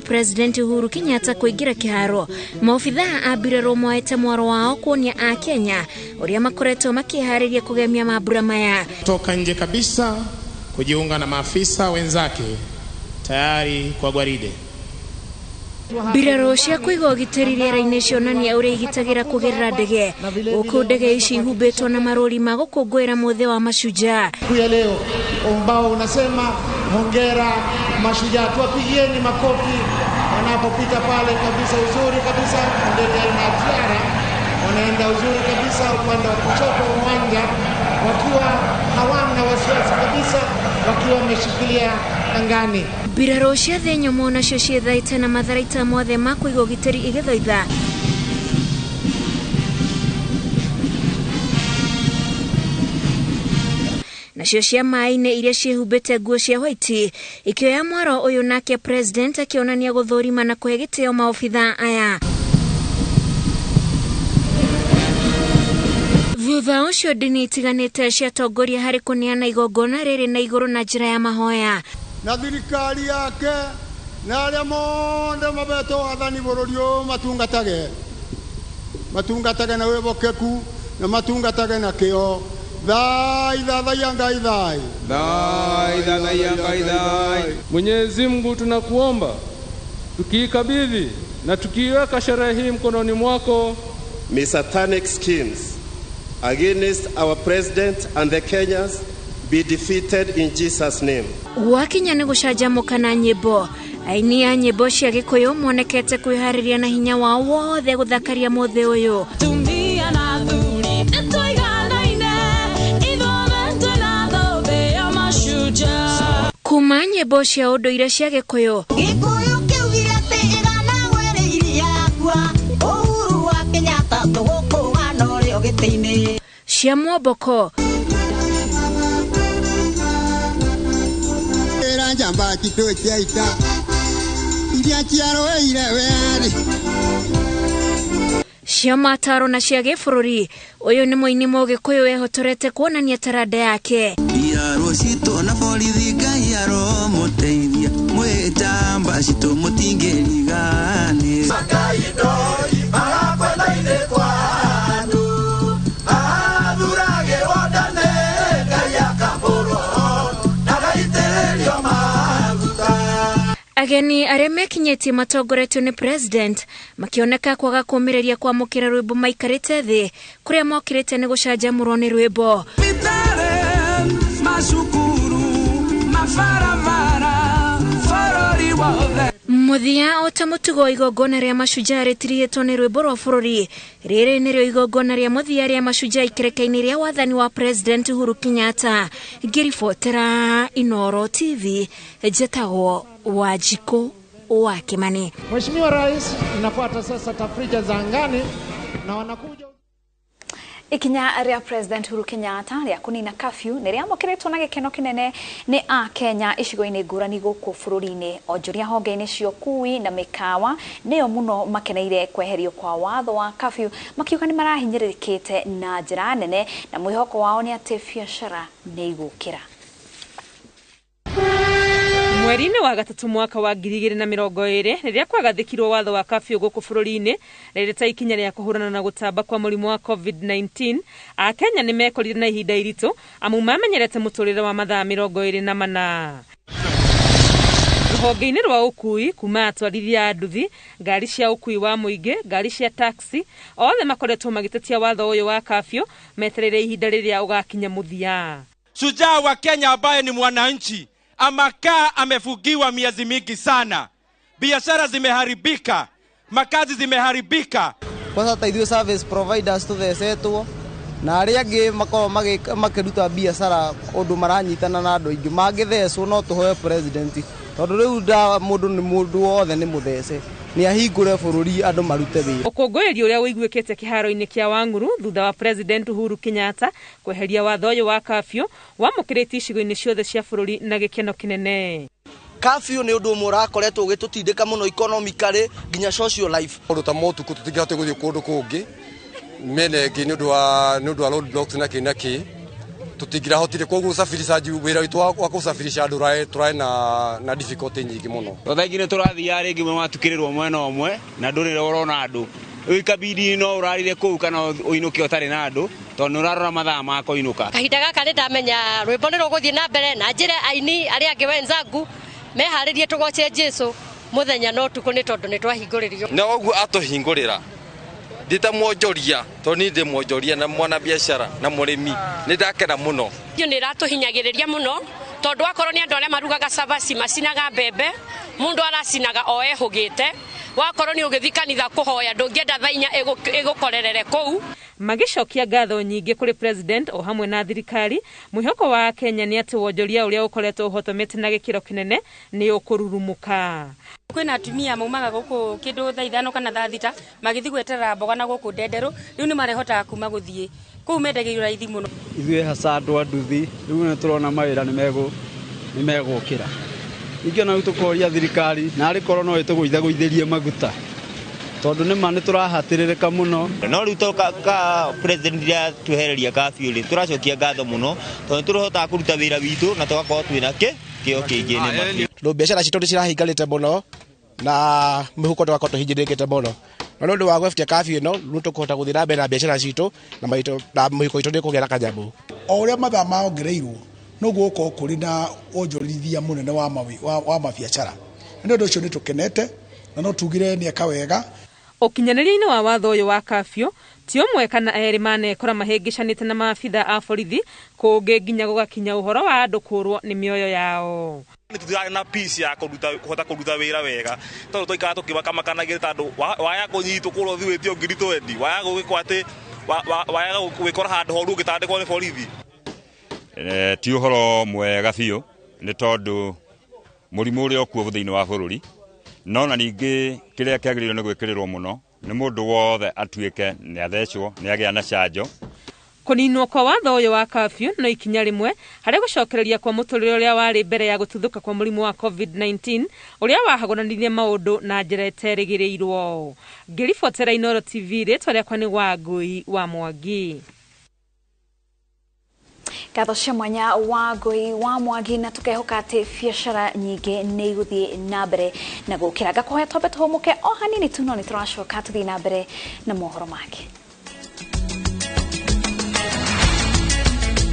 President Uhuru Kenyatta kuingira kiharo, maofitha a mbirarũ moete mwaro wao kuonia a Kenya uria makoretwo makihariria kugemia mambura maya. Toka nje kabisa kujiunga na maafisa wenzake tayari kwa gwaride. Mbirarũ cia kuiga ũgitĩri rĩera-inĩ cionania ũrĩa igitagira kugerera ndege, gũkũ ndege ici ihubĩtwo na marũri ma gũkũngũĩra mũthĩ wa mashujaa. Kuya leo ambao unasema hongera mashujaa, tuwapigieni makofi wanapopita pale kabisa, uzuri kabisa. Ndege ina tiara wanaenda uzuri kabisa upande wa kushoto wa uwanja wakiwa hawana wasiwasi kabisa, wakiwa wameshikilia angani. Mbirarũ cia thĩ nyũmũ nacio ciethaĩte na matharaita mothe ma kũiga ũgitĩri igĩthaitha nacio cia maĩ-inĩ iria ciĩhumbĩte nguo cia white ikĩoya mwaro ũyũ, nake president akĩonania gũthũrima na kũhe gĩtĩo maofitha aya. Thutha ũcio ndini itiganĩte ciatongoria harĩ kũneana igongona rĩrĩ na igũrũ na njĩra ya mahoya. Na thirikari yake na arĩa mothe mabetwo wathani bũrũri ũyũ matungatage na wĩhokeku na matungatage na kĩo. Mwenyezi Mungu tunakuomba tukiikabidhi na tukiweka sherehe hii mkononi mwako. May satanic schemes against our president and the Kenyans be defeated in Jesus' name. Wakinya nĩ gũcanjamũka na nyĩmbo, aini a nyĩmbo cia Gĩkũyũ monekete kwĩharĩria na hinya wao wothe gũthakaria mũthĩ ũyũ. Tumia na thuri nĩtũiganaine ithuothe twĩna thũmbĩ ya mashujaa. Kuma nyĩmbo cia ũndũire cia Gĩkũyũ, Gĩkũyũ kĩugire atĩ ĩgana wereire yakwa Uhuru wa Kenyatta tũgũkũũgana ũrĩa ũgĩtĩ-inĩ. Cia Mwomboko, njamba kitu kiaita iria ciaroire weri. Cia mataro na cia gĩbũrũri, ũyũ nĩ mũini Mũgĩkũyũ wehotorete kuonania taranda yake. Iaro cito na borithi Ngai aromuteithia mwĩtamba cito mũtingĩrigane. Makai ndori magakwenda-inĩ kwanyu athurage wondane Ngai akambũrwo na gaitĩrĩrio maguta. Ageni arĩa mekinyĩtie matongoretio nĩ president makĩoneka kwaga kũmĩrĩria kwamũkĩra rwĩmbo maikarĩte thĩ, kũrĩa mokĩrĩte nĩ gũcanjamũrwo nĩ rwĩmbo. Mũthia o ta mũtugo igongona rĩa mashujaa rĩtirihĩtwo nĩ rwĩmbo rwa bũrũri. Rĩrĩ nĩrĩo igongona rĩa mũthia rĩa mashujaa ikereka-inĩ rĩa wathani wa president Uhuru Kenyatta. Ngĩribotera Inooro TV, njĩtagwo Wanjikũ wa Kimani. Mheshimiwa Rais, inafuata sasa tafrija za angani na wanakuja ikinya ria President Uhuru Kenyatta ria kunina curfew ni ria mokiretwo na gikeno kinene ni a Kenya icigo-ini ngurani guku bururi-ini. Onjoria honge-ini cio kui na mikawa nio muno makeneire kweherio kwa watho wa curfew, makiuga ni marahinyĩrĩrĩkĩte na njĩra nene na mwĩhoko wao ni atĩ biacara nĩ igũkĩra. Mweri-inĩ wa gatatu mwaka wa 2020 rĩrĩa kwagathĩkirwo watho wa curfew gũkũ bũrũri-inĩ rĩrĩ ta ikinya rĩa kũhũrana na gũtamba kwa mũrimũ wa COVID-19, a Kenya nĩ mekorire na ihinda iritũ amu mamenyerete mũtũrĩre wa mathaa 24. Rũhonge-inĩ rwa ũkui kuma atwarithia a nduthi, ngari cia ũkui wa mũingĩ, ngari cia taxi, othe makoretwo magĩtetia watho ũyũ wa curfew metereire ihinda rĩrĩa ũgakinya mũthia. Shujaa wa Kenya ambaye ni mwananchi amakaa amefugiwa miezi mingi sana, biashara zimeharibika, makazi zimeharibika. Kwa sasa ithuĩ service providers tuthesetwo na arĩa angĩ makoo makĩruta biashara ũndũ maranyitana na andũ aingĩ mangĩthecwo no tũhoe president, tondũ rĩu mũndũ nĩ mũndũ wothe nĩ mũthece ni ahingũre bũrũri andũ marute wĩra. Ũkũngũĩri ũrĩa ũiguĩkĩte kĩharo-inĩ kĩa Wangũrũ thutha wa President Uhuru Kenyatta kweheria watho ũyũ wa curfew wamũkĩrĩtie icigo-inĩ ciothe cia bũrũri na gĩkeno kĩnene. Curfew nĩ ũndũ ũmwe ũrakoretwo ũgĩtũtindĩka mũno economically nginya social life. Ũndũ ta mũtukũ tũtingĩhota gũthiĩ kũndũ kũngĩ mene ĩngĩ nĩ ũndũ wa road blocks na kĩ tutingirahotire kwa gusafirisha wira witu wa gusafirisha andu turai na difficulty nyingi muno. Thaingine turathia ringi mwe matukirirwo mwena omwe na ndurire urona andu ikabidi no urarire kuu kana uinuke utari na andu tondu urarora mathaa ma kuinuka. Kahinda gaka ndamenya rwimbo ni ruguthie na mbere na njire aini aria angi wenzangu meharirie tugoce Jesu muthenya no tuko ni tondu ni twahinguririo na ogu atuhingurira ndita mwonjoria toni ndi mwonjoria na mwana biashara na murimi ni ndakena muno iyo ni ratuhinyagiriria muno tondu akorwo ni andu aria marugaga cabaci macinaga mbembe mundu aracinaga ohugite wakorwo ni ugithi kanitha kuhoya ndungienda thainya igukorerere kuu. Magicokia ngatho nyingi kuri president o hamwe na thirikari. Mwihoko wa Kenya ni ati wonjoria uria ukoretwo uhotomete na gikiro kinene ni ukururumuka. Kwina atumia maumaga guku kindu thaa 5 kana thaa 6 magithi gwetera mboga na guku Ndenderu riu ni marehota kuma guthie kuu mendagirwo raithi muno. Ithue hasa andu anduthi riu ni turona mawira ni megukira ingio na tukoria thirikari na ari korwo no ituguithaguitherie maguta tondu ni mani turahatirika muno no riu ka president ya tuhereria kafiu ri turacokia ngatho muno tondu turahota kuruta wira witu na tugakorwo twina kio kingi ni maki ndo biashara citu cirahingarite muno na mihuko twako tuhinjirikite muno no ndu wa gweftia kafiu no nutukuhota guthira mbere na biashara citu na mihuko itu ndikugera kanyamu o uria mathaa maongereirwo no guko kuri na onjorithia munene wa mabiashara ndio ndio ni tukenete na no tugire ni akawega ukinyanĩria-inĩ wa watho ũyũ wa kafyu ti ũmwe kana erĩ manekora mahĩngĩcanĩte na maabitha a borithi kũngĩ nginya gũgakinya ũhoro wa andũ kũrwo nĩ mĩoyo yao. Nĩ na peace ya kũhota kũruta wĩra wega tondũ tũikara tũkĩmakanagira tondũ waya kũnyitwo kũrwo thiwĩtio ngiri 20 waya gũgĩkwo atĩ waya gwĩkora handũ horu ũgĩtandĩkwo nĩ borithi. Ti ũhoro mwega biũ nĩ tondũ mũrimũ ũrĩa ũkuo thĩinĩ wa bũrũri no na ningĩ kĩrĩa kĩagĩrĩirwo nĩ gwĩkĩrĩrwo mũno nĩ mũndũ wothe atuĩke nĩ athecwo nĩ agĩa na canjo. Kũninwo kwa watho ũyũ wa kafyu no ikinya rĩmwe harĩ gũcokereria kwa mũtũrĩre ũrĩa warĩ mbere ya gũtuthũka kwa mũrimũ wa COVID-19 ũrĩa wahagũranirie maũndũ na njĩra ĩterĩgĩrĩirwo. Ngĩribotera Inooro TV rĩtwa rĩakwa nĩ Wangũi wa Mwangi. Ngatho cia mwanya Wangũi wa Mwangi na tukehoka atĩ biacara nyingĩ nĩ igũthiĩ na mbere na gũkĩra ngakoya twambe tũhũmũke o hanini tu no nĩ tũracoka tũthiĩ na mbere na mohoro mangĩ.